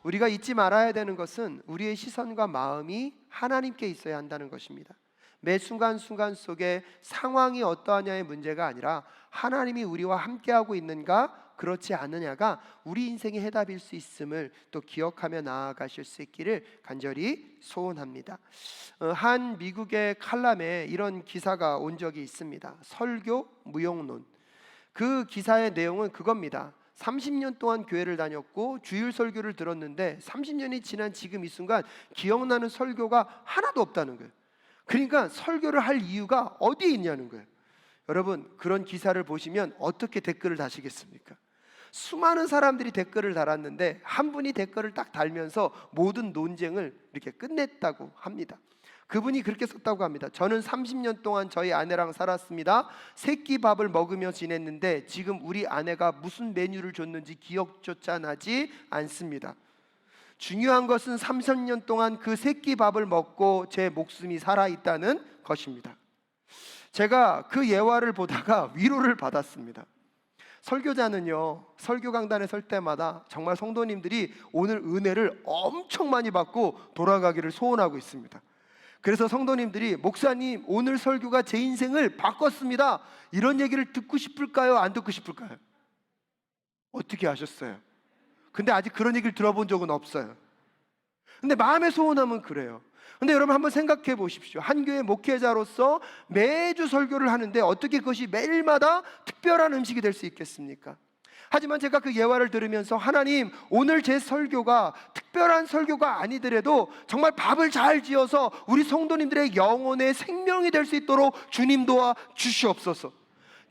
우리가 잊지 말아야 되는 것은 우리의 시선과 마음이 하나님께 있어야 한다는 것입니다. 매 순간순간 속에 상황이 어떠하냐의 문제가 아니라 하나님이 우리와 함께하고 있는가 그렇지 않느냐가 우리 인생의 해답일 수 있음을 또 기억하며 나아가실 수 있기를 간절히 소원합니다. 한 미국의 칼럼에 이런 기사가 온 적이 있습니다. 설교 무용론. 그 기사의 내용은 그겁니다. 30년 동안 교회를 다녔고 주일 설교를 들었는데 30년이 지난 지금 이 순간 기억나는 설교가 하나도 없다는 거예요. 그러니까 설교를 할 이유가 어디에 있냐는 거예요. 여러분, 그런 기사를 보시면 어떻게 댓글을 다시겠습니까? 수많은 사람들이 댓글을 달았는데 한 분이 댓글을 딱 달면서 모든 논쟁을 이렇게 끝냈다고 합니다. 그분이 그렇게 썼다고 합니다. 저는 30년 동안 저희 아내랑 살았습니다. 세끼 밥을 먹으며 지냈는데 지금 우리 아내가 무슨 메뉴를 줬는지 기억조차 나지 않습니다. 중요한 것은 30년 동안 그 세끼 밥을 먹고 제 목숨이 살아있다는 것입니다. 제가 그 예화를 보다가 위로를 받았습니다. 설교자는요, 설교 강단에 설 때마다 정말 성도님들이 오늘 은혜를 엄청 많이 받고 돌아가기를 소원하고 있습니다. 그래서 성도님들이 목사님 오늘 설교가 제 인생을 바꿨습니다, 이런 얘기를 듣고 싶을까요? 안 듣고 싶을까요? 어떻게 아셨어요? 근데 아직 그런 얘기를 들어본 적은 없어요. 근데 마음의 소원함은 그래요. 근데 여러분 한번 생각해 보십시오. 한 교회 목회자로서 매주 설교를 하는데 어떻게 그것이 매일마다 특별한 음식이 될 수 있겠습니까? 하지만 제가 그 예화를 들으면서 하나님, 오늘 제 설교가 특별한 설교가 아니더라도 정말 밥을 잘 지어서 우리 성도님들의 영혼의 생명이 될 수 있도록 주님 도와 주시옵소서.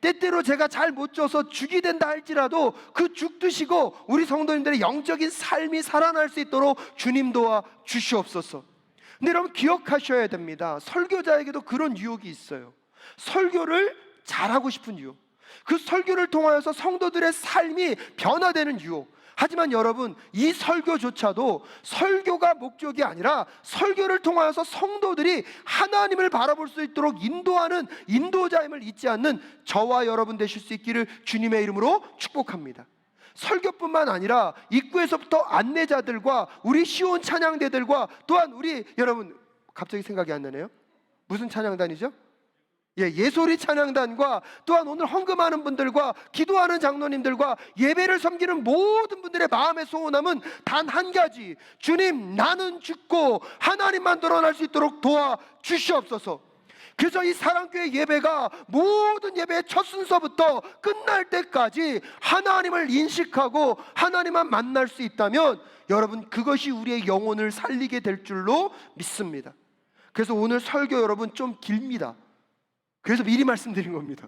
때때로 제가 잘 못 쪄서 죽이 된다 할지라도 그 죽 드시고 우리 성도님들의 영적인 삶이 살아날 수 있도록 주님 도와 주시옵소서. 근데 여러분 기억하셔야 됩니다. 설교자에게도 그런 유혹이 있어요. 설교를 잘하고 싶은 유혹, 그 설교를 통하여서 성도들의 삶이 변화되는 유혹. 하지만 여러분, 이 설교조차도 설교가 목적이 아니라 설교를 통하여서 성도들이 하나님을 바라볼 수 있도록 인도하는 인도자임을 잊지 않는 저와 여러분 되실 수 있기를 주님의 이름으로 축복합니다. 설교뿐만 아니라 입구에서부터 안내자들과 우리 시온 찬양대들과 또한 우리, 여러분 갑자기 생각이 안 나네요. 무슨 찬양단이죠? 예소리 찬양단과 또한 오늘 헌금하는 분들과 기도하는 장로님들과 예배를 섬기는 모든 분들의 마음의 소원함은 단 한 가지, 주님 나는 죽고 하나님만 드러날 수 있도록 도와주시옵소서. 그래서 이 사랑교회 예배가 모든 예배의 첫 순서부터 끝날 때까지 하나님을 인식하고 하나님만 만날 수 있다면 여러분 그것이 우리의 영혼을 살리게 될 줄로 믿습니다. 그래서 오늘 설교 여러분 좀 길입니다. 그래서 미리 말씀드린 겁니다.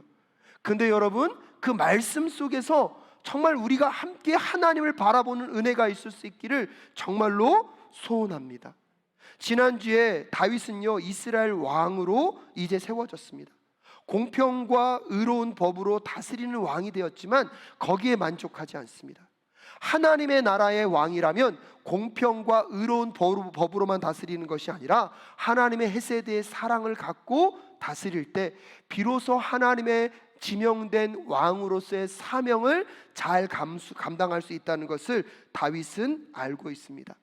근데 여러분 그 말씀 속에서 정말 우리가 함께 하나님을 바라보는 은혜가 있을 수 있기를 정말로 소원합니다. 지난주에 다윗은요 이스라엘 왕으로 이제 세워졌습니다. 공평과 의로운 법으로 다스리는 왕이 되었지만 거기에 만족하지 않습니다. 하나님의 나라의 왕이라면 공평과 의로운 법으로만 다스리는 것이 아니라 하나님의 헤세드의 사랑을 갖고 다스릴 때 비로소 하나님의 지명된 왕으로서의 사명을 잘 감당할 수 있다는 것을 다윗은 알고 있습니다.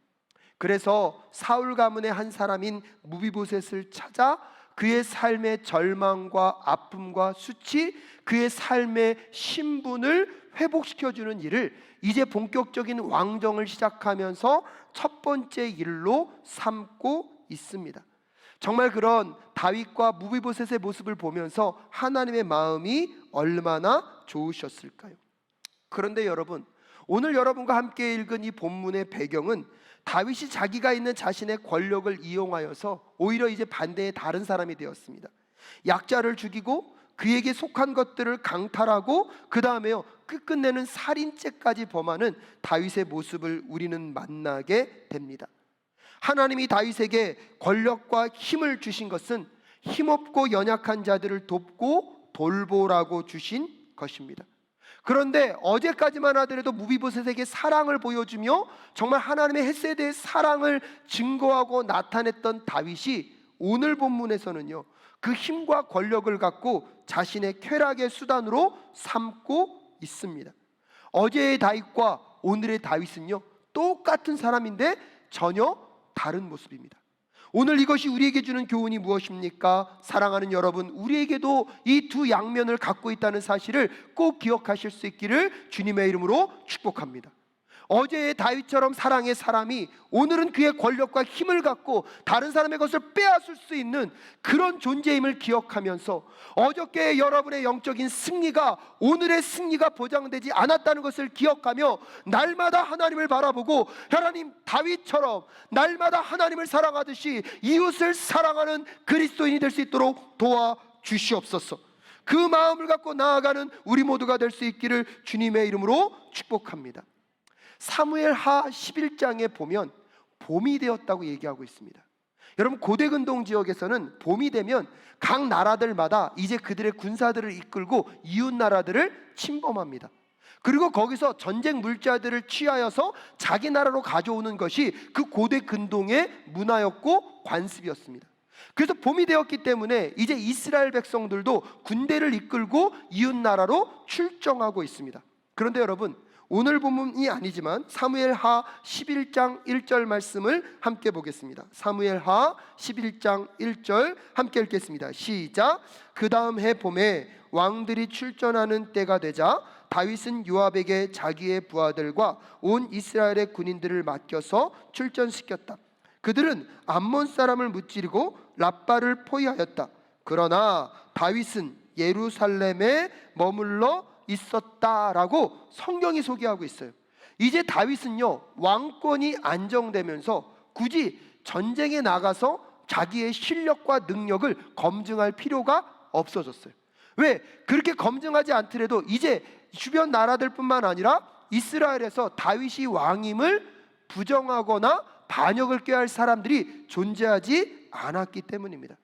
그래서 사울 가문의 한 사람인 무비보셋을 찾아 그의 삶의 절망과 아픔과 수치, 그의 삶의 신분을 회복시켜주는 일을 이제 본격적인 왕정을 시작하면서 첫 번째 일로 삼고 있습니다. 정말 그런 다윗과 무비보셋의 모습을 보면서 하나님의 마음이 얼마나 좋으셨을까요? 그런데 여러분, 오늘 여러분과 함께 읽은 이 본문의 배경은 다윗이 자기가 있는 자신의 권력을 이용하여서 오히려 이제 반대의 다른 사람이 되었습니다. 약자를 죽이고 그에게 속한 것들을 강탈하고 그 다음에요 끝끝내는 살인죄까지 범하는 다윗의 모습을 우리는 만나게 됩니다. 하나님이 다윗에게 권력과 힘을 주신 것은 힘없고 연약한 자들을 돕고 돌보라고 주신 것입니다. 그런데 어제까지만 하더라도 무비보셋에게 사랑을 보여주며 정말 하나님의 헤세드의 사랑을 증거하고 나타냈던 다윗이 오늘 본문에서는요 그 힘과 권력을 갖고 자신의 쾌락의 수단으로 삼고 있습니다. 어제의 다윗과 오늘의 다윗은요 똑같은 사람인데 전혀 다른 모습입니다. 오늘 이것이 우리에게 주는 교훈이 무엇입니까? 사랑하는 여러분, 우리에게도 이 두 양면을 갖고 있다는 사실을 꼭 기억하실 수 있기를 주님의 이름으로 축복합니다. 어제의 다윗처럼 사랑의 사람이 오늘은 그의 권력과 힘을 갖고 다른 사람의 것을 빼앗을 수 있는 그런 존재임을 기억하면서 어저께의 여러분의 영적인 승리가 오늘의 승리가 보장되지 않았다는 것을 기억하며 날마다 하나님을 바라보고 하나님 다윗처럼 날마다 하나님을 사랑하듯이 이웃을 사랑하는 그리스도인이 될 수 있도록 도와주시옵소서. 그 마음을 갖고 나아가는 우리 모두가 될 수 있기를 주님의 이름으로 축복합니다. 사무엘하 11장에 보면 봄이 되었다고 얘기하고 있습니다. 여러분, 고대근동 지역에서는 봄이 되면 각 나라들마다 이제 그들의 군사들을 이끌고 이웃 나라들을 침범합니다. 그리고 거기서 전쟁 물자들을 취하여서 자기 나라로 가져오는 것이 그 고대 근동의 문화였고 관습이었습니다. 그래서 봄이 되었기 때문에 이제 이스라엘 백성들도 군대를 이끌고 이웃 나라로 출정하고 있습니다. 그런데 여러분, 오늘 본문이 아니지만 사무엘하 11장 1절 말씀을 함께 보겠습니다. 사무엘하 11장 1절 함께 읽겠습니다. 시작. 그 다음 해 봄에 왕들이 출전하는 때가 되자 다윗은 요압에게 자기의 부하들과 온 이스라엘의 군인들을 맡겨서 출전시켰다. 그들은 암몬 사람을 무찌르고 랍바를 포위하였다. 그러나 다윗은 예루살렘에 머물러 있었다라고 성경이 소개하고 있어요. 이제 다윗은요, 왕권이 안정되면서 굳이 전쟁에 나가서 자기의 실력과 능력을 검증할 필요가 없어졌어요. 왜? 그렇게 검증하지 않더라도 이제 주변 나라들뿐만 아니라 이스라엘에서 다윗이 왕임을 부정하거나 반역을 꾀할 사람들이 존재하지 않았기 때문입니다.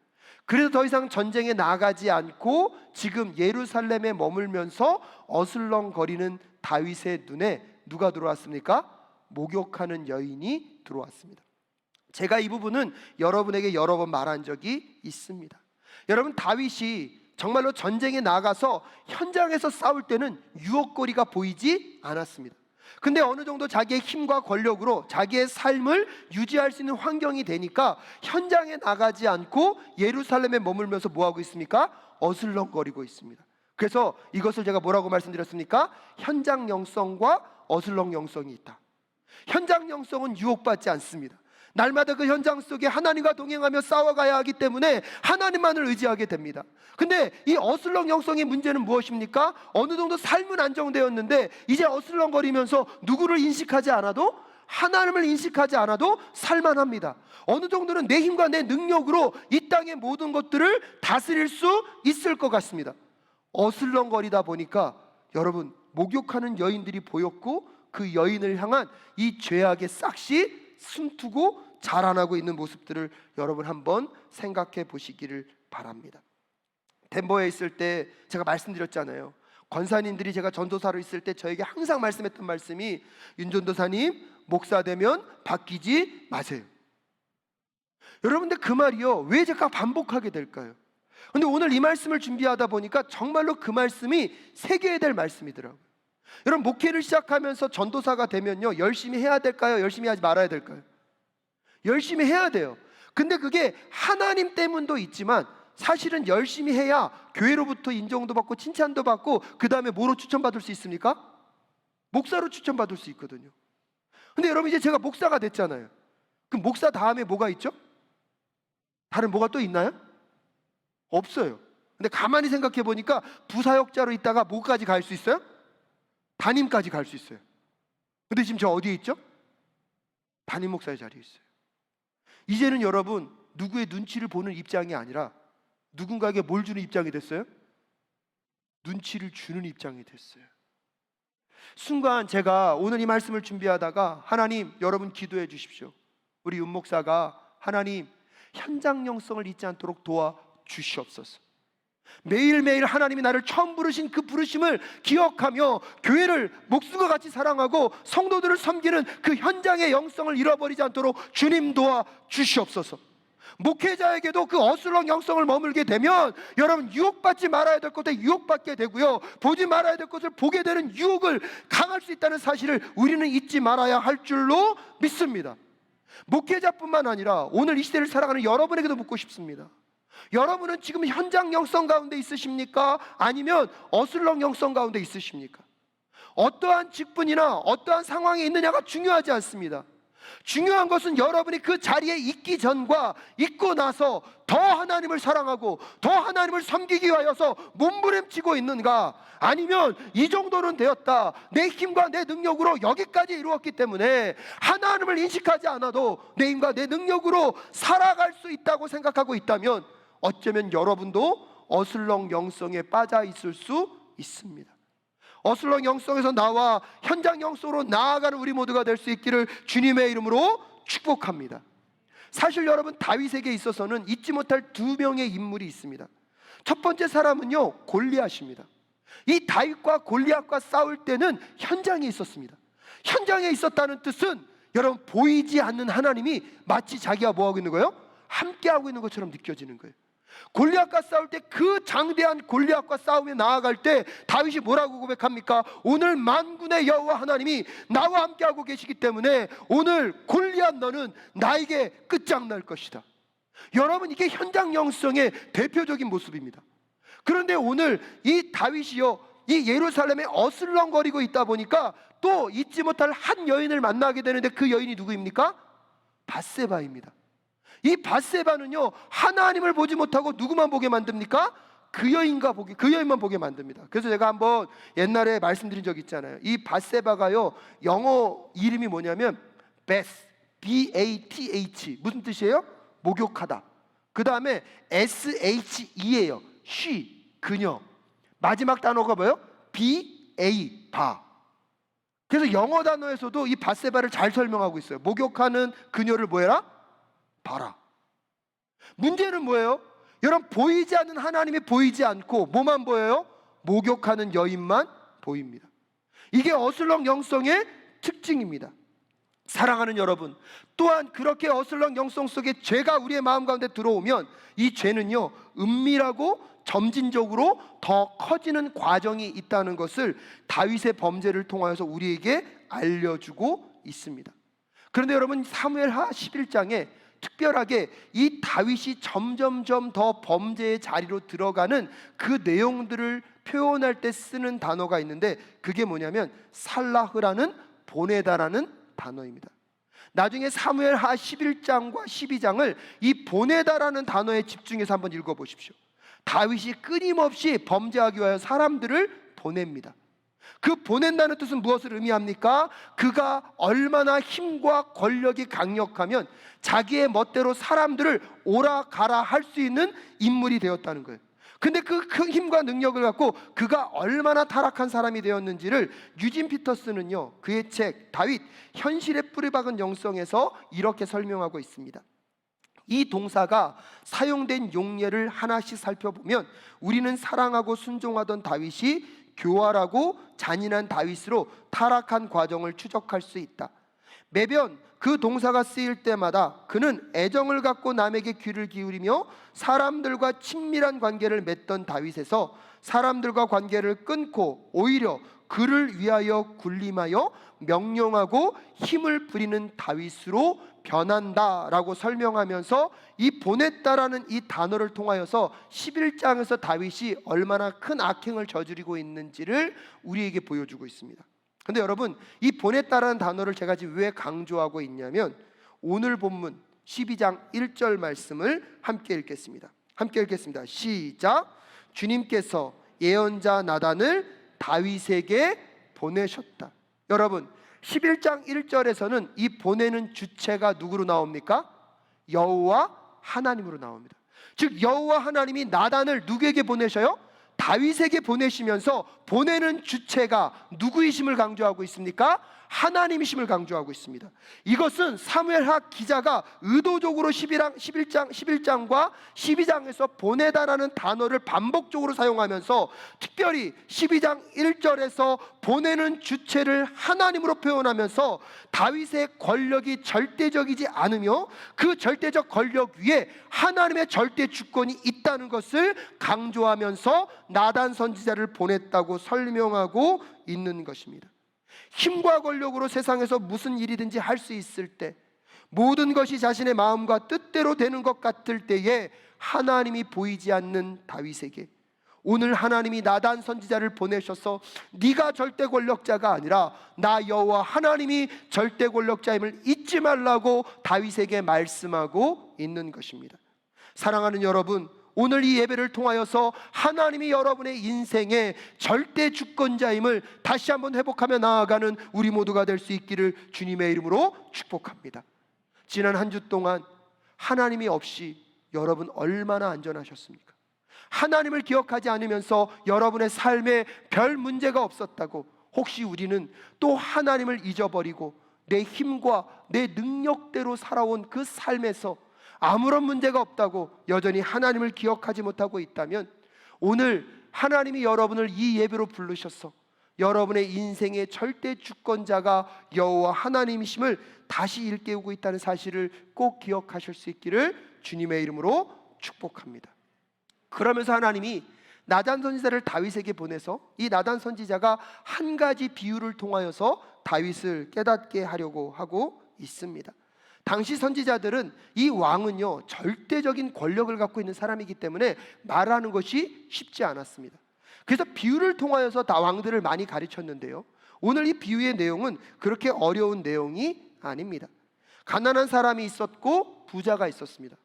그래서 더 이상 전쟁에 나가지 않고 지금 예루살렘에 머물면서 어슬렁거리는 다윗의 눈에 누가 들어왔습니까? 목욕하는 여인이 들어왔습니다. 제가 이 부분은 여러분에게 여러 번 말한 적이 있습니다. 여러분, 다윗이 정말로 전쟁에 나가서 현장에서 싸울 때는 유혹거리가 보이지 않았습니다. 근데 어느 정도 자기의 힘과 권력으로 자기의 삶을 유지할 수 있는 환경이 되니까 현장에 나가지 않고 예루살렘에 머물면서 뭐하고 있습니까? 어슬렁거리고 있습니다. 그래서 이것을 제가 뭐라고 말씀드렸습니까? 현장 영성과 어슬렁 영성이 있다. 현장 영성은 유혹받지 않습니다. 날마다 그 현장 속에 하나님과 동행하며 싸워가야 하기 때문에 하나님만을 의지하게 됩니다. 근데 이 어슬렁 영성의 문제는 무엇입니까? 어느 정도 삶은 안정되었는데 이제 어슬렁거리면서 누구를 인식하지 않아도, 하나님을 인식하지 않아도 살만합니다. 어느 정도는 내 힘과 내 능력으로 이 땅의 모든 것들을 다스릴 수 있을 것 같습니다. 어슬렁거리다 보니까 여러분, 목욕하는 여인들이 보였고 그 여인을 향한 이 죄악의 싹이 숨투고 자라나고 있는 모습들을 여러분 한번 생각해 보시기를 바랍니다. 덴버에 있을 때 제가 말씀드렸잖아요. 권사님들이 제가 전도사로 있을 때 저에게 항상 말씀했던 말씀이, 윤전도사님 목사 되면 바뀌지 마세요. 여러분들 그 말이요, 왜 제가 반복하게 될까요? 근데 오늘 이 말씀을 준비하다 보니까 정말로 그 말씀이 새겨야 될 말씀이더라고요. 여러분, 목회를 시작하면서 전도사가 되면요, 열심히 해야 될까요? 열심히 하지 말아야 될까요? 열심히 해야 돼요. 근데 그게 하나님 때문도 있지만 사실은 열심히 해야 교회로부터 인정도 받고 칭찬도 받고 그 다음에 뭐로 추천받을 수 있습니까? 목사로 추천받을 수 있거든요. 근데 여러분, 이제 제가 목사가 됐잖아요. 그럼 목사 다음에 뭐가 있죠? 다른 뭐가 또 있나요? 없어요. 근데 가만히 생각해 보니까 부사역자로 있다가 뭐까지 갈 수 있어요? 담임까지 갈 수 있어요. 근데 지금 저 어디에 있죠? 담임 목사의 자리에 있어요. 이제는 여러분, 누구의 눈치를 보는 입장이 아니라 누군가에게 뭘 주는 입장이 됐어요? 눈치를 주는 입장이 됐어요. 순간 제가 오늘 이 말씀을 준비하다가, 하나님, 여러분 기도해 주십시오. 우리 윤 목사가 하나님 현장 영성을 잊지 않도록 도와주시옵소서. 매일매일 하나님이 나를 처음 부르신 그 부르심을 기억하며 교회를 목숨과 같이 사랑하고 성도들을 섬기는 그 현장의 영성을 잃어버리지 않도록 주님 도와주시옵소서. 목회자에게도 그 어슬렁 영성을 머물게 되면 여러분 유혹받지 말아야 될 것에 유혹받게 되고요, 보지 말아야 될 것을 보게 되는 유혹을 강할 수 있다는 사실을 우리는 잊지 말아야 할 줄로 믿습니다. 목회자뿐만 아니라 오늘 이 시대를 살아가는 여러분에게도 묻고 싶습니다. 여러분은 지금 현장 영성 가운데 있으십니까? 아니면 어슬렁 영성 가운데 있으십니까? 어떠한 직분이나 어떠한 상황에 있느냐가 중요하지 않습니다. 중요한 것은 여러분이 그 자리에 있기 전과 있고 나서 더 하나님을 사랑하고 더 하나님을 섬기기 위하여서 몸부림치고 있는가, 아니면 이 정도는 되었다, 내 힘과 내 능력으로 여기까지 이루었기 때문에 하나님을 인식하지 않아도 내 힘과 내 능력으로 살아갈 수 있다고 생각하고 있다면 어쩌면 여러분도 어슬렁 영성에 빠져 있을 수 있습니다. 어슬렁 영성에서 나와 현장 영성으로 나아가는 우리 모두가 될 수 있기를 주님의 이름으로 축복합니다. 사실 여러분, 다윗에게 있어서는 잊지 못할 두 명의 인물이 있습니다. 첫 번째 사람은요, 골리앗입니다. 이 다윗과 골리앗과 싸울 때는 현장에 있었습니다. 현장에 있었다는 뜻은 여러분, 보이지 않는 하나님이 마치 자기가 뭐하고 있는 거예요? 함께하고 있는 것처럼 느껴지는 거예요. 골리앗과 싸울 때, 그 장대한 골리앗과 싸움에 나아갈 때 다윗이 뭐라고 고백합니까? 오늘 만군의 여호와 하나님이 나와 함께하고 계시기 때문에 오늘 골리앗 너는 나에게 끝장날 것이다. 여러분, 이게 현장 영성의 대표적인 모습입니다. 그런데 오늘 이 다윗이요, 이 예루살렘에 어슬렁거리고 있다 보니까 또 잊지 못할 한 여인을 만나게 되는데, 그 여인이 누구입니까? 밧세바입니다. 이 밧세바는요, 하나님을 보지 못하고 누구만 보게 만듭니까? 그 여인만 보게 만듭니다. 그래서 제가 한번 옛날에 말씀드린 적 있잖아요. 이 밧세바가요, 영어 이름이 뭐냐면 베스, B-A-T-H, 무슨 뜻이에요? 목욕하다. 그 다음에 S-H-E예요. she, 그녀. 마지막 단어가 뭐예요? B-A, 바. 그래서 영어 단어에서도 이 밧세바를 잘 설명하고 있어요. 목욕하는 그녀를 뭐해라? 봐라. 문제는 뭐예요? 여러분, 보이지 않는 하나님이 보이지 않고 뭐만 보여요? 목욕하는 여인만 보입니다. 이게 어슬렁 영성의 특징입니다. 사랑하는 여러분, 또한 그렇게 어슬렁 영성 속에 죄가 우리의 마음 가운데 들어오면 이 죄는요, 은밀하고 점진적으로 더 커지는 과정이 있다는 것을 다윗의 범죄를 통하여서 우리에게 알려주고 있습니다. 그런데 여러분, 사무엘하 11장에 특별하게 이 다윗이 점점점 더 범죄의 자리로 들어가는 그 내용들을 표현할 때 쓰는 단어가 있는데, 그게 뭐냐면 살라흐라는, 보내다라는 단어입니다. 나중에 사무엘하 11장과 12장을 이 보내다라는 단어에 집중해서 한번 읽어보십시오. 다윗이 끊임없이 범죄하기 위하여 사람들을 보냅니다. 그 보낸다는 뜻은 무엇을 의미합니까? 그가 얼마나 힘과 권력이 강력하면 자기의 멋대로 사람들을 오라 가라 할 수 있는 인물이 되었다는 거예요. 근데 그 큰 힘과 능력을 갖고 그가 얼마나 타락한 사람이 되었는지를 유진 피터스는요, 그의 책 다윗 현실에 뿌리박은 영성에서 이렇게 설명하고 있습니다. 이 동사가 사용된 용례를 하나씩 살펴보면 우리는 사랑하고 순종하던 다윗이 교활하고 잔인한 다윗으로 타락한 과정을 추적할 수 있다. 매번 그 동사가 쓰일 때마다 그는 애정을 갖고 남에게 귀를 기울이며 사람들과 친밀한 관계를 맺던 다윗에서 사람들과 관계를 끊고 오히려 그를 위하여 군림하여 명령하고 힘을 부리는 다윗으로 변한다라고 설명하면서 이 보냈다라는 이 단어를 통하여서 11장에서 다윗이 얼마나 큰 악행을 저지르고 있는지를 우리에게 보여주고 있습니다. 근데 여러분, 이 보냈다라는 단어를 제가 지금 왜 강조하고 있냐면, 오늘 본문 12장 1절 말씀을 함께 읽겠습니다. 시작. 주님께서 예언자 나단을 다윗에게 보내셨다. 여러분, 11장 1절에서는 이 보내는 주체가 누구로 나옵니까? 여호와 하나님으로 나옵니다. 즉 여호와 하나님이 나단을 누구에게 보내셔요? 다윗에게 보내시면서 보내는 주체가 누구이심을 강조하고 있습니까? 하나님이심을 강조하고 있습니다. 이것은 사무엘하 기자가 의도적으로 11장과 12장에서 보내다라는 단어를 반복적으로 사용하면서 특별히 12장 1절에서 보내는 주체를 하나님으로 표현하면서 다윗의 권력이 절대적이지 않으며 그 절대적 권력 위에 하나님의 절대 주권이 있다는 것을 강조하면서 나단 선지자를 보냈다고 설명하고 있는 것입니다. 힘과 권력으로 세상에서 무슨 일이든지 할 수 있을 때, 모든 것이 자신의 마음과 뜻대로 되는 것 같을 때에 하나님이 보이지 않는 다윗에게 오늘 하나님이 나단 선지자를 보내셔서 네가 절대 권력자가 아니라 나 여호와 하나님이 절대 권력자임을 잊지 말라고 다윗에게 말씀하고 있는 것입니다. 사랑하는 여러분, 오늘 이 예배를 통하여서 하나님이 여러분의 인생의 절대 주권자임을 다시 한번 회복하며 나아가는 우리 모두가 될 수 있기를 주님의 이름으로 축복합니다. 지난 한 주 동안 하나님이 없이 여러분 얼마나 안전하셨습니까? 하나님을 기억하지 않으면서 여러분의 삶에 별 문제가 없었다고 혹시 우리는 또 하나님을 잊어버리고 내 힘과 내 능력대로 살아온 그 삶에서 아무런 문제가 없다고 여전히 하나님을 기억하지 못하고 있다면, 오늘 하나님이 여러분을 이 예배로 부르셔서 여러분의 인생의 절대 주권자가 여호와 하나님이심을 다시 일깨우고 있다는 사실을 꼭 기억하실 수 있기를 주님의 이름으로 축복합니다. 그러면서 하나님이 나단 선지자를 다윗에게 보내서 이 나단 선지자가 한 가지 비유를 통하여서 다윗을 깨닫게 하려고 하고 있습니다. 당시 선지자들은 이 왕은요 절대적인 권력을 갖고 있는 사람이기 때문에 말하는 것이 쉽지 않았습니다. 그래서 비유를 통하여서 다 왕들을 많이 가르쳤는데요, 오늘 이 비유의 내용은 그렇게 어려운 내용이 아닙니다. 가난한 사람이 있었고 부자가 있었습니다.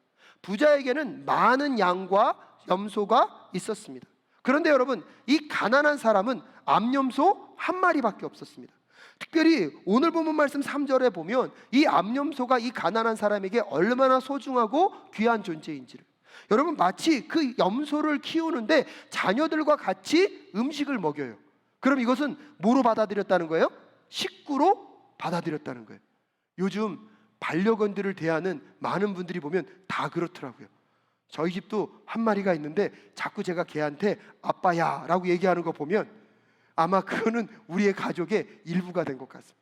부자에게는 많은 양과 염소가 있었습니다. 그런데 여러분, 이 가난한 사람은 암염소 한 마리밖에 없었습니다. 특별히 오늘 본문 말씀 3절에 보면 이 암염소가 이 가난한 사람에게 얼마나 소중하고 귀한 존재인지를, 여러분 마치 그 염소를 키우는데 자녀들과 같이 음식을 먹여요. 그럼 이것은 뭐로 받아들였다는 거예요? 식구로 받아들였다는 거예요. 요즘 반려견들을 대하는 많은 분들이 보면 다 그렇더라고요. 저희 집도 한 마리가 있는데 자꾸 제가 걔한테 아빠야 라고 얘기하는 거 보면 아마 그거는 우리의 가족의 일부가 된 것 같습니다.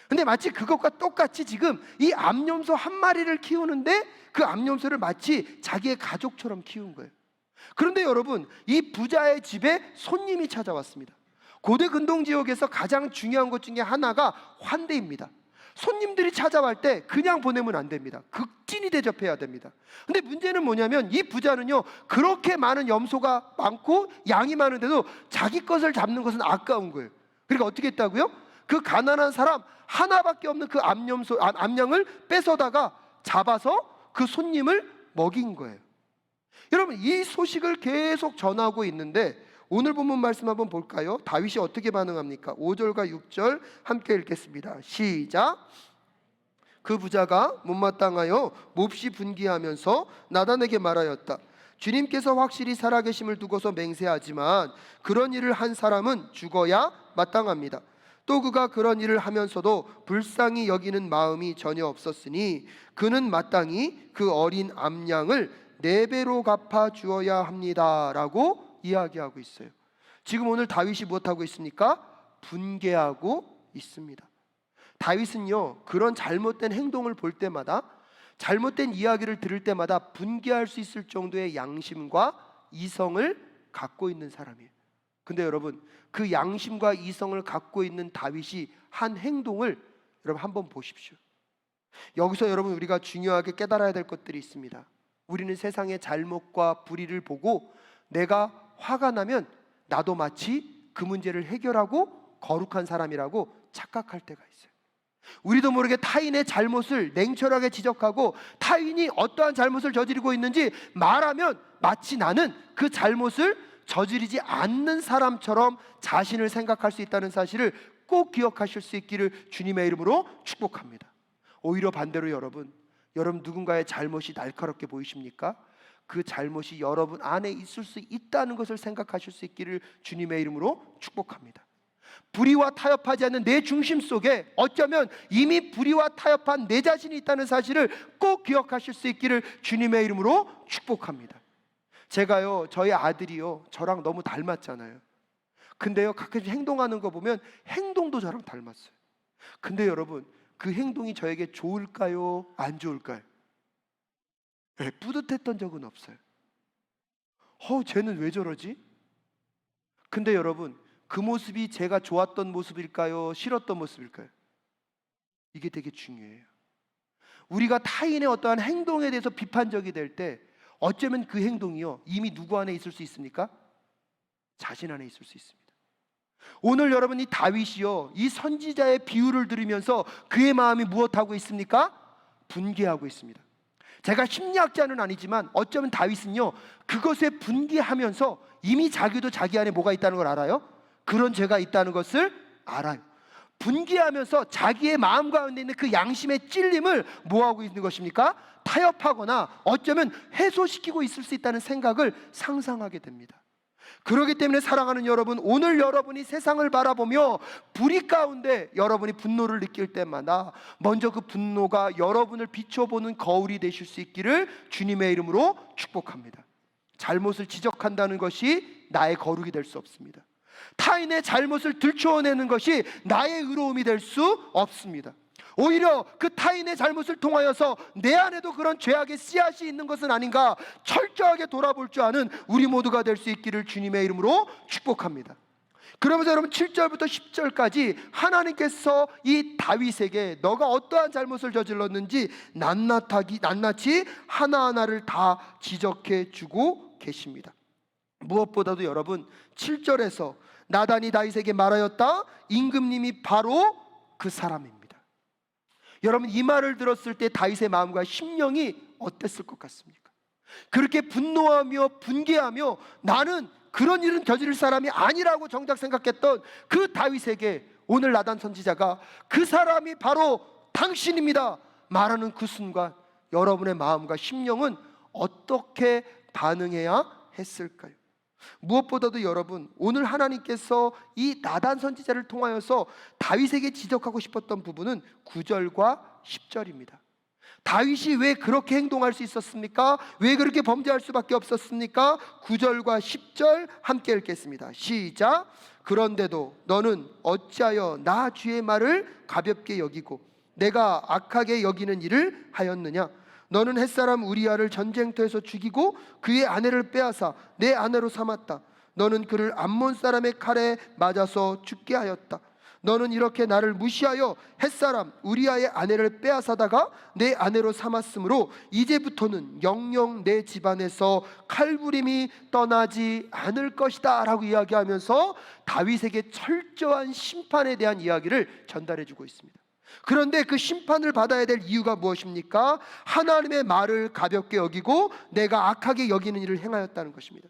근데 마치 그것과 똑같이 지금 이 암염소 한 마리를 키우는데 그 암염소를 마치 자기의 가족처럼 키운 거예요. 그런데 여러분, 이 부자의 집에 손님이 찾아왔습니다. 고대 근동 지역에서 가장 중요한 것 중에 하나가 환대입니다. 손님들이 찾아갈 때 그냥 보내면 안 됩니다. 극진히 대접해야 됩니다. 근데 문제는 뭐냐면 이 부자는요 그렇게 많은 염소가 많고 양이 많은데도 자기 것을 잡는 것은 아까운 거예요. 그러니까 어떻게 했다고요? 그 가난한 사람 하나밖에 없는 그 암양을 뺏어다가 잡아서 그 손님을 먹인 거예요. 여러분, 이 소식을 계속 전하고 있는데 오늘 본문 말씀 한번 볼까요? 다윗이 어떻게 반응합니까? 5절과 6절 함께 읽겠습니다. 시작. 그 부자가 못마땅하여 몹시 분기하면서 나단에게 말하였다. 주님께서 확실히 살아계심을 두고서 맹세하지만 그런 일을 한 사람은 죽어야 마땅합니다. 또 그가 그런 일을 하면서도 불쌍히 여기는 마음이 전혀 없었으니 그는 마땅히 그 어린 암양을 4배로 갚아 주어야 합니다 라고 이야기하고 있어요. 지금 오늘 다윗이 무엇하고 있습니까? 분개하고 있습니다. 다윗은요 그런 잘못된 행동을 볼 때마다, 잘못된 이야기를 들을 때마다 분개할 수 있을 정도의 양심과 이성을 갖고 있는 사람이에요. 근데 여러분, 그 양심과 이성을 갖고 있는 다윗이 한 행동을 여러분 한번 보십시오. 여기서 여러분 우리가 중요하게 깨달아야 될 것들이 있습니다. 우리는 세상의 잘못과 불의를 보고 내가 화가 나면 나도 마치 그 문제를 해결하고 거룩한 사람이라고 착각할 때가 있어요. 우리도 모르게 타인의 잘못을 냉철하게 지적하고 타인이 어떠한 잘못을 저지르고 있는지 말하면 마치 나는 그 잘못을 저지르지 않는 사람처럼 자신을 생각할 수 있다는 사실을 꼭 기억하실 수 있기를 주님의 이름으로 축복합니다. 오히려 반대로 여러분 누군가의 잘못이 날카롭게 보이십니까? 그 잘못이 여러분 안에 있을 수 있다는 것을 생각하실 수 있기를 주님의 이름으로 축복합니다. 불의와 타협하지 않는 내 중심 속에 어쩌면 이미 불의와 타협한 내 자신이 있다는 사실을 꼭 기억하실 수 있기를 주님의 이름으로 축복합니다. 제가요, 저희 아들이요, 저랑 너무 닮았잖아요. 근데요, 가끔씩 행동하는 거 보면 행동도 저랑 닮았어요. 근데 여러분, 그 행동이 저에게 좋을까요? 안 좋을까요? 네, 뿌듯했던 적은 없어요. 쟤는 왜 저러지? 근데 여러분, 그 모습이 제가 좋았던 모습일까요? 싫었던 모습일까요? 이게 되게 중요해요. 우리가 타인의 어떠한 행동에 대해서 비판적이 될 때 어쩌면 그 행동이요, 이미 누구 안에 있을 수 있습니까? 자신 안에 있을 수 있습니다. 오늘 여러분이 다윗이요, 이 선지자의 비유를 들으면서 그의 마음이 무엇하고 있습니까? 분개하고 있습니다. 제가 심리학자는 아니지만 어쩌면 다윗은요, 그것에 분개하면서 이미 자기도 자기 안에 뭐가 있다는 걸 알아요? 그런 죄가 있다는 것을 알아요. 분개하면서 자기의 마음 가운데 있는 그 양심의 찔림을 뭐하고 있는 것입니까? 타협하거나 어쩌면 해소시키고 있을 수 있다는 생각을 상상하게 됩니다. 그렇기 때문에 사랑하는 여러분, 오늘 여러분이 세상을 바라보며 불의 가운데 여러분이 분노를 느낄 때마다 먼저 그 분노가 여러분을 비춰보는 거울이 되실 수 있기를 주님의 이름으로 축복합니다. 잘못을 지적한다는 것이 나의 거룩이 될 수 없습니다. 타인의 잘못을 들추어내는 것이 나의 의로움이 될 수 없습니다. 오히려 그 타인의 잘못을 통하여서 내 안에도 그런 죄악의 씨앗이 있는 것은 아닌가 철저하게 돌아볼 줄 아는 우리 모두가 될 수 있기를 주님의 이름으로 축복합니다. 그러면서 여러분 7절부터 10절까지 하나님께서 이 다윗에게 너가 어떠한 잘못을 저질렀는지 낱낱이 하나하나를 다 지적해 주고 계십니다. 무엇보다도 여러분 7절에서 나단이 다윗에게 말하였다, 임금님이 바로 그 사람입니다. 여러분, 이 말을 들었을 때 다윗의 마음과 심령이 어땠을 것 같습니까? 그렇게 분노하며 분개하며 나는 그런 일은 저지를 사람이 아니라고 정작 생각했던 그 다윗에게 오늘 나단 선지자가 그 사람이 바로 당신입니다 말하는 그 순간 여러분의 마음과 심령은 어떻게 반응해야 했을까요? 무엇보다도 여러분, 오늘 하나님께서 이 나단 선지자를 통하여서 다윗에게 지적하고 싶었던 부분은 9절과 10절입니다. 다윗이 왜 그렇게 행동할 수 있었습니까? 왜 그렇게 범죄할 수밖에 없었습니까? 9절과 10절 함께 읽겠습니다. 시작. 그런데도 너는 어찌하여 나 주의 말을 가볍게 여기고 내가 악하게 여기는 일을 하였느냐? 너는 햇사람 우리아를 전쟁터에서 죽이고 그의 아내를 빼앗아 내 아내로 삼았다. 너는 그를 암몬 사람의 칼에 맞아서 죽게 하였다. 너는 이렇게 나를 무시하여 햇사람 우리아의 아내를 빼앗아다가 내 아내로 삼았으므로 이제부터는 영영 내 집안에서 칼부림이 떠나지 않을 것이다 라고 이야기하면서 다윗에게 철저한 심판에 대한 이야기를 전달해 주고 있습니다. 그런데 그 심판을 받아야 될 이유가 무엇입니까? 하나님의 말을 가볍게 여기고 내가 악하게 여기는 일을 행하였다는 것입니다.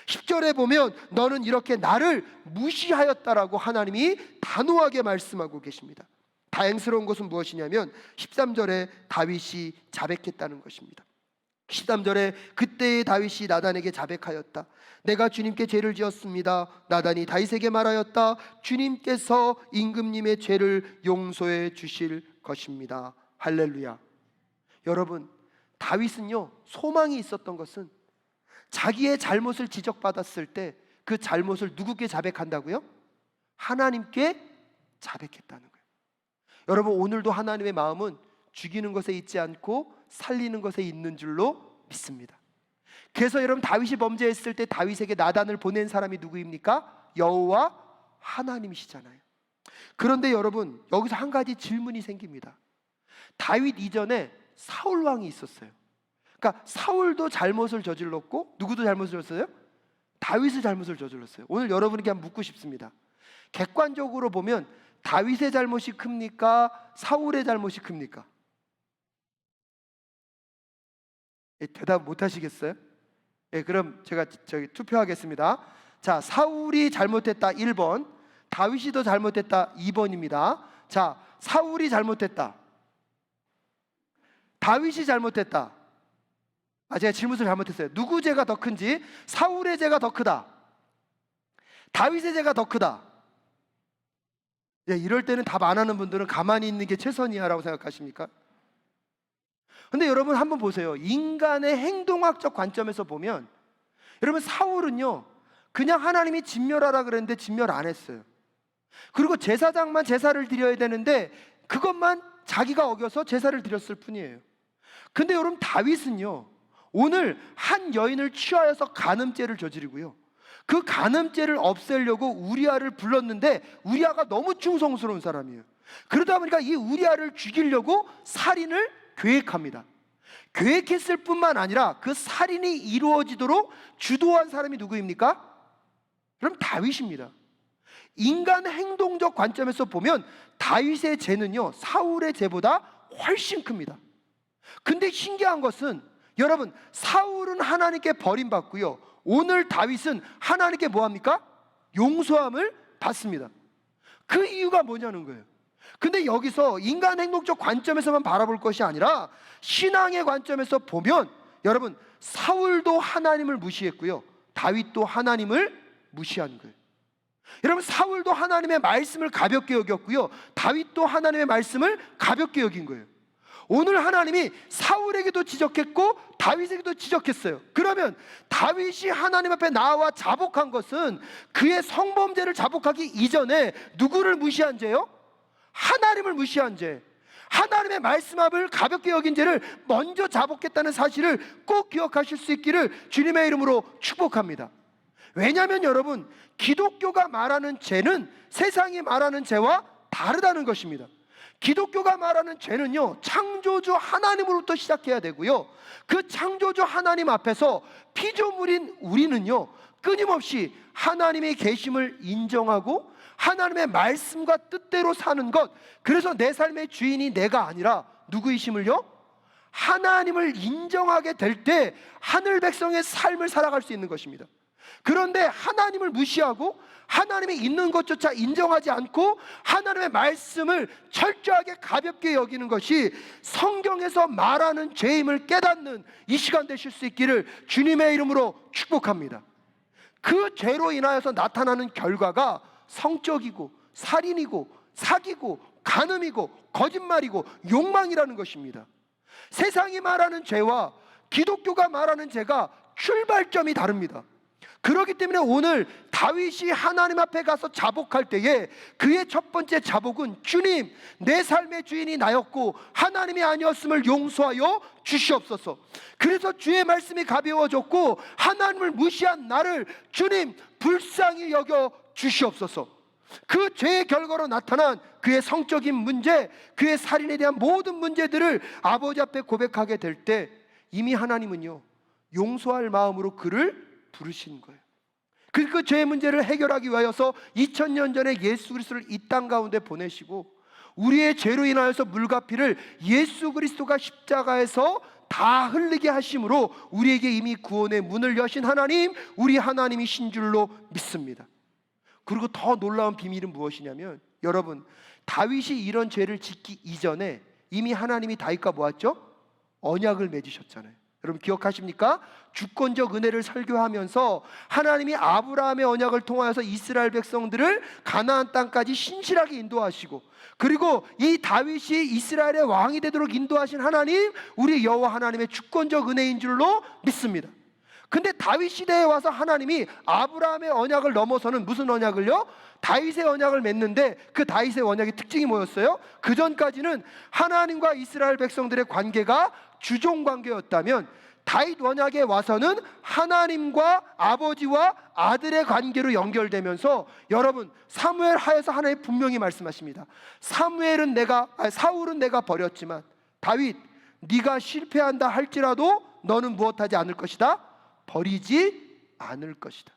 10절에 보면 너는 이렇게 나를 무시하였다라고 하나님이 단호하게 말씀하고 계십니다. 다행스러운 것은 무엇이냐면 13절에 다윗이 자백했다는 것입니다. 13절에 그때의 다윗이 나단에게 자백하였다. 내가 주님께 죄를 지었습니다. 나단이 다윗에게 말하였다. 주님께서 임금님의 죄를 용서해 주실 것입니다. 할렐루야. 여러분, 다윗은요, 소망이 있었던 것은 자기의 잘못을 지적받았을 때 그 잘못을 누구께 자백한다고요? 하나님께 자백했다는 거예요. 여러분, 오늘도 하나님의 마음은 죽이는 것에 있지 않고 살리는 것에 있는 줄로 믿습니다. 그래서 여러분, 다윗이 범죄했을 때 다윗에게 나단을 보낸 사람이 누구입니까? 여호와 하나님이시잖아요. 그런데 여러분, 여기서 한 가지 질문이 생깁니다. 다윗 이전에 사울 왕이 있었어요. 그러니까 사울도 잘못을 저질렀고 누구도 잘못을 저질렀어요? 다윗이 잘못을 저질렀어요. 오늘 여러분에게 한번 묻고 싶습니다. 객관적으로 보면 다윗의 잘못이 큽니까? 사울의 잘못이 큽니까? 대답 못 하시겠어요? 그럼 제가 투표하겠습니다. 자, 사울이 잘못했다 1번, 다윗이 더 잘못했다 2번입니다. 자, 사울이 잘못했다, 다윗이 잘못했다. 제가 질문을 잘못했어요. 누구 죄가 더 큰지? 사울의 죄가 더 크다, 다윗의 죄가 더 크다. 이럴 때는 답 안 하는 분들은 가만히 있는 게 최선이야 라고 생각하십니까? 근데 여러분 한번 보세요. 인간의 행동학적 관점에서 보면 여러분 사울은요 그냥 하나님이 진멸하라 그랬는데 진멸 안 했어요. 그리고 제사장만 제사를 드려야 되는데 그것만 자기가 어겨서 제사를 드렸을 뿐이에요. 근데 여러분 다윗은요 오늘 한 여인을 취하여서 간음죄를 저지르고요 그 간음죄를 없애려고 우리아를 불렀는데 우리아가 너무 충성스러운 사람이에요. 그러다 보니까 이 우리아를 죽이려고 살인을 계획합니다. 계획했을 뿐만 아니라 그 살인이 이루어지도록 주도한 사람이 누구입니까? 그럼 다윗입니다. 인간 행동적 관점에서 보면 다윗의 죄는요 사울의 죄보다 훨씬 큽니다. 근데 신기한 것은 여러분 사울은 하나님께 버림받고요 오늘 다윗은 하나님께 뭐합니까? 용서함을 받습니다. 그 이유가 뭐냐는 거예요. 근데 여기서 인간 행동적 관점에서만 바라볼 것이 아니라 신앙의 관점에서 보면 여러분 사울도 하나님을 무시했고요 다윗도 하나님을 무시한 거예요. 여러분 사울도 하나님의 말씀을 가볍게 여겼고요 다윗도 하나님의 말씀을 가볍게 여긴 거예요. 오늘 하나님이 사울에게도 지적했고 다윗에게도 지적했어요. 그러면 다윗이 하나님 앞에 나와 자복한 것은 그의 성범죄를 자복하기 이전에 누구를 무시한 죄요? 하나님을 무시한 죄, 하나님의 말씀 앞을 가볍게 여긴 죄를 먼저 자복했다는 사실을 꼭 기억하실 수 있기를 주님의 이름으로 축복합니다. 왜냐하면 여러분 기독교가 말하는 죄는 세상이 말하는 죄와 다르다는 것입니다. 기독교가 말하는 죄는요 창조주 하나님으로부터 시작해야 되고요 그 창조주 하나님 앞에서 피조물인 우리는요 끊임없이 하나님의 계심을 인정하고 하나님의 말씀과 뜻대로 사는 것, 그래서 내 삶의 주인이 내가 아니라 누구이심을요? 하나님을 인정하게 될 때 하늘 백성의 삶을 살아갈 수 있는 것입니다. 그런데 하나님을 무시하고 하나님이 있는 것조차 인정하지 않고 하나님의 말씀을 철저하게 가볍게 여기는 것이 성경에서 말하는 죄임을 깨닫는 이 시간 되실 수 있기를 주님의 이름으로 축복합니다. 그 죄로 인하여서 나타나는 결과가 성적이고 살인이고 사기고 간음이고 거짓말이고 욕망이라는 것입니다. 세상이 말하는 죄와 기독교가 말하는 죄가 출발점이 다릅니다. 그렇기 때문에 오늘 다윗이 하나님 앞에 가서 자복할 때에 그의 첫 번째 자복은 주님, 내 삶의 주인이 나였고 하나님이 아니었음을 용서하여 주시옵소서. 그래서 주의 말씀이 가벼워졌고 하나님을 무시한 나를 주님 불쌍히 여겨 주시옵소서. 그 죄의 결과로 나타난 그의 성적인 문제, 그의 살인에 대한 모든 문제들을 아버지 앞에 고백하게 될 때 이미 하나님은요 용서할 마음으로 그를 부르신 거예요. 그 죄의 문제를 해결하기 위하여서 2000년 전에 예수 그리스도를 이 땅 가운데 보내시고 우리의 죄로 인하여서 물과 피를 예수 그리스도가 십자가에서 다 흘리게 하심으로 우리에게 이미 구원의 문을 여신 하나님, 우리 하나님이신 줄로 믿습니다. 그리고 더 놀라운 비밀은 무엇이냐면 여러분 다윗이 이런 죄를 짓기 이전에 이미 하나님이 다윗과 뭐했죠? 언약을 맺으셨잖아요. 여러분 기억하십니까? 주권적 은혜를 설교하면서 하나님이 아브라함의 언약을 통하여서 이스라엘 백성들을 가나안 땅까지 신실하게 인도하시고 그리고 이 다윗이 이스라엘의 왕이 되도록 인도하신 하나님, 우리 여호와 하나님의 주권적 은혜인 줄로 믿습니다. 근데 다윗 시대에 와서 하나님이 아브라함의 언약을 넘어서는 무슨 언약을요? 다윗의 언약을 맺는데 그 다윗의 언약의 특징이 뭐였어요? 그 전까지는 하나님과 이스라엘 백성들의 관계가 주종 관계였다면 다윗 언약에 와서는 하나님과 아버지와 아들의 관계로 연결되면서 여러분 사무엘 하에서 하나님 분명히 말씀하십니다. 사울은 내가 버렸지만 다윗 네가 실패한다 할지라도 너는 무엇하지 않을 것이다? 버리지 않을 것이다.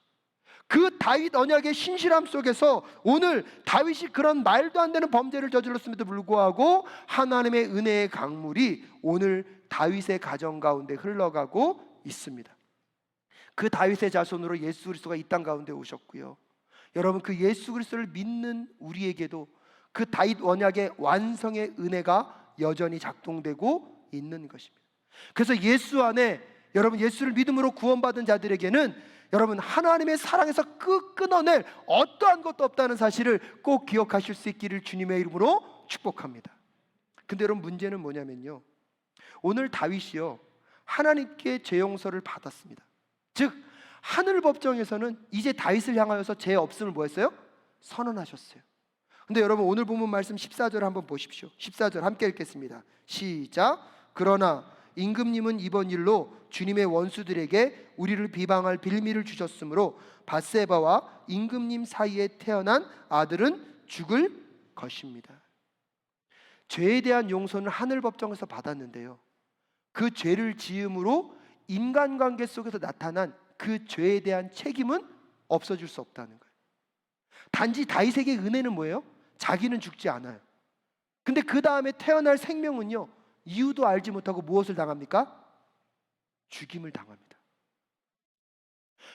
그 다윗 언약의 신실함 속에서 오늘 다윗이 그런 말도 안 되는 범죄를 저질렀음에도 불구하고 하나님의 은혜의 강물이 오늘 다윗의 가정 가운데 흘러가고 있습니다. 그 다윗의 자손으로 예수 그리스도가 이 땅 가운데 오셨고요. 여러분 그 예수 그리스도를 믿는 우리에게도 그 다윗 언약의 완성의 은혜가 여전히 작동되고 있는 것입니다. 그래서 예수 안에 여러분 예수를 믿음으로 구원받은 자들에게는 여러분 하나님의 사랑에서 끊어낼 어떠한 것도 없다는 사실을 꼭 기억하실 수 있기를 주님의 이름으로 축복합니다. 근데 여러분 문제는 뭐냐면요, 오늘 다윗이요 하나님께 죄 용서를 받았습니다. 즉 하늘 법정에서는 이제 다윗을 향하여서 죄 없음을 뭐 했어요? 선언하셨어요. 근데 여러분 오늘 본문 말씀 14절 한번 보십시오. 14절 함께 읽겠습니다. 시작. 그러나 임금님은 이번 일로 주님의 원수들에게 우리를 비방할 빌미를 주셨으므로 밧세바와 임금님 사이에 태어난 아들은 죽을 것입니다. 죄에 대한 용서는 하늘 법정에서 받았는데요, 그 죄를 지음으로 인간관계 속에서 나타난 그 죄에 대한 책임은 없어질 수 없다는 거예요. 단지 다윗에게 은혜는 뭐예요? 자기는 죽지 않아요. 근데 그 다음에 태어날 생명은요, 이유도 알지 못하고 무엇을 당합니까? 죽임을 당합니다.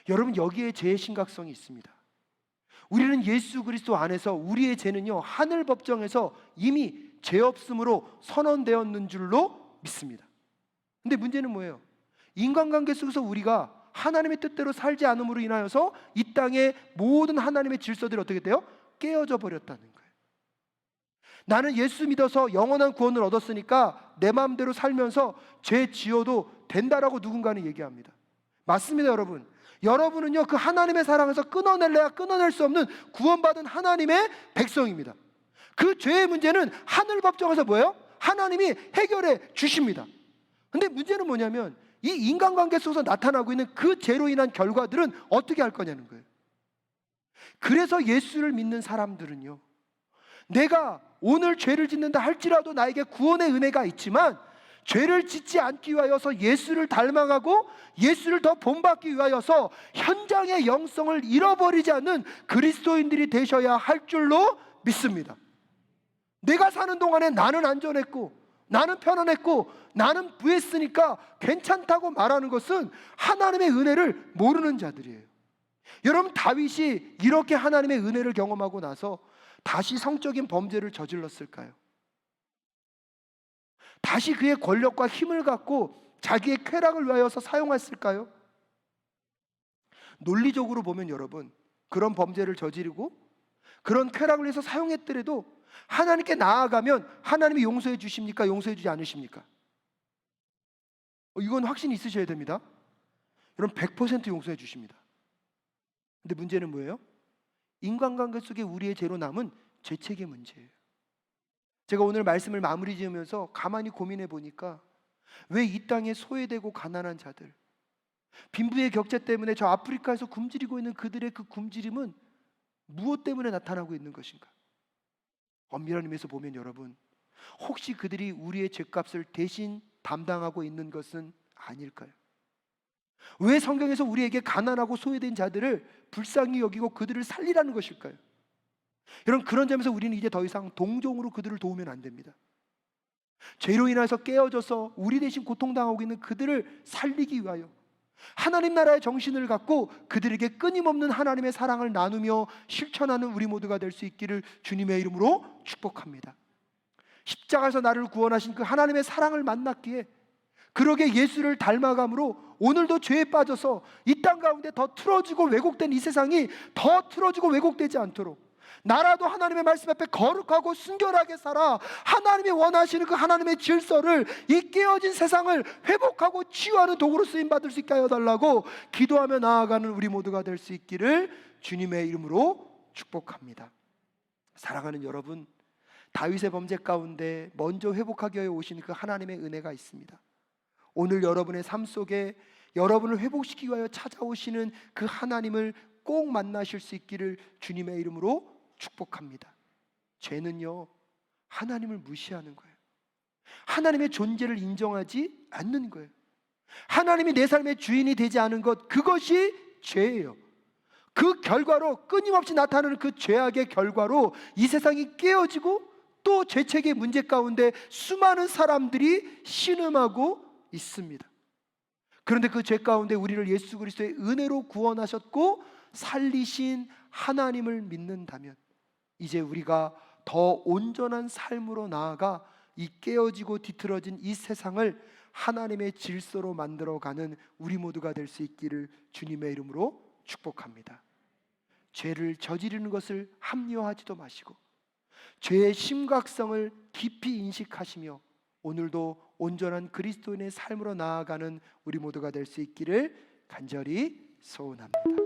여러분 여기에 죄의 심각성이 있습니다. 우리는 예수 그리스도 안에서 우리의 죄는요 하늘 법정에서 이미 죄 없음으로 선언되었는 줄로 믿습니다. 근데 문제는 뭐예요? 인간관계 속에서 우리가 하나님의 뜻대로 살지 않음으로 인하여서 이 땅의 모든 하나님의 질서들이 어떻게 돼요? 깨어져 버렸다는 거예요. 나는 예수 믿어서 영원한 구원을 얻었으니까 내 마음대로 살면서 죄 지어도 된다라고 누군가는 얘기합니다. 맞습니다. 여러분, 여러분은요 그 하나님의 사랑에서 끊어낼래야 끊어낼 수 없는 구원받은 하나님의 백성입니다. 그 죄의 문제는 하늘 법정에서 뭐예요? 하나님이 해결해 주십니다. 근데 문제는 뭐냐면 이 인간관계 속에서 나타나고 있는 그 죄로 인한 결과들은 어떻게 할 거냐는 거예요. 그래서 예수를 믿는 사람들은요, 내가 오늘 죄를 짓는다 할지라도 나에게 구원의 은혜가 있지만 죄를 짓지 않기 위하여서 예수를 닮아가고 예수를 더 본받기 위하여서 현장의 영성을 잃어버리지 않는 그리스도인들이 되셔야 할 줄로 믿습니다. 내가 사는 동안에 나는 안전했고 나는 편안했고 나는 부했으니까 괜찮다고 말하는 것은 하나님의 은혜를 모르는 자들이에요. 여러분 다윗이 이렇게 하나님의 은혜를 경험하고 나서 다시 성적인 범죄를 저질렀을까요? 다시 그의 권력과 힘을 갖고 자기의 쾌락을 위하여서 사용했을까요? 논리적으로 보면 여러분 그런 범죄를 저지르고 그런 쾌락을 위해서 사용했더라도 하나님께 나아가면 하나님이 용서해 주십니까? 용서해 주지 않으십니까? 이건 확신이 있으셔야 됩니다. 여러분 100% 용서해 주십니다. 근데 문제는 뭐예요? 인간관계 속에 우리의 죄로 남은 죄책의 문제예요. 제가 오늘 말씀을 마무리 지으면서 가만히 고민해 보니까 왜 이 땅에 소외되고 가난한 자들, 빈부의 격차 때문에 저 아프리카에서 굶주리고 있는 그들의 그 굶주림은 무엇 때문에 나타나고 있는 것인가? 엄밀한 의미에서 보면 여러분, 혹시 그들이 우리의 죄값을 대신 담당하고 있는 것은 아닐까요? 왜 성경에서 우리에게 가난하고 소외된 자들을 불쌍히 여기고 그들을 살리라는 것일까요? 여러분 그런 점에서 우리는 이제 더 이상 동종으로 그들을 도우면 안 됩니다. 죄로 인해서 깨어져서 우리 대신 고통당하고 있는 그들을 살리기 위하여 하나님 나라의 정신을 갖고 그들에게 끊임없는 하나님의 사랑을 나누며 실천하는 우리 모두가 될 수 있기를 주님의 이름으로 축복합니다. 십자가에서 나를 구원하신 그 하나님의 사랑을 만났기에 그러게 예수를 닮아감으로 오늘도 죄에 빠져서 이 땅 가운데 더 틀어지고 왜곡된 이 세상이 더 틀어지고 왜곡되지 않도록 나라도 하나님의 말씀 앞에 거룩하고 순결하게 살아 하나님이 원하시는 그 하나님의 질서를 이 깨어진 세상을 회복하고 치유하는 도구로 쓰임받을 수 있게 하여 달라고 기도하며 나아가는 우리 모두가 될 수 있기를 주님의 이름으로 축복합니다. 사랑하는 여러분, 다윗의 범죄 가운데 먼저 회복하기 위해 오신 그 하나님의 은혜가 있습니다. 오늘 여러분의 삶 속에 여러분을 회복시키기 위하여 찾아오시는 그 하나님을 꼭 만나실 수 있기를 주님의 이름으로 축복합니다. 죄는요 하나님을 무시하는 거예요. 하나님의 존재를 인정하지 않는 거예요. 하나님이 내 삶의 주인이 되지 않은 것, 그것이 죄예요. 그 결과로 끊임없이 나타나는 그 죄악의 결과로 이 세상이 깨어지고 또 죄책의 문제 가운데 수많은 사람들이 신음하고 있습니다. 그런데 그 죄 가운데 우리를 예수 그리스도의 은혜로 구원하셨고 살리신 하나님을 믿는다면 이제 우리가 더 온전한 삶으로 나아가 이 깨어지고 뒤틀어진 이 세상을 하나님의 질서로 만들어가는 우리 모두가 될 수 있기를 주님의 이름으로 축복합니다. 죄를 저지르는 것을 합리화하지도 마시고 죄의 심각성을 깊이 인식하시며 오늘도 온전한 그리스도인의 삶으로 나아가는 우리 모두가 될 수 있기를 간절히 소원합니다.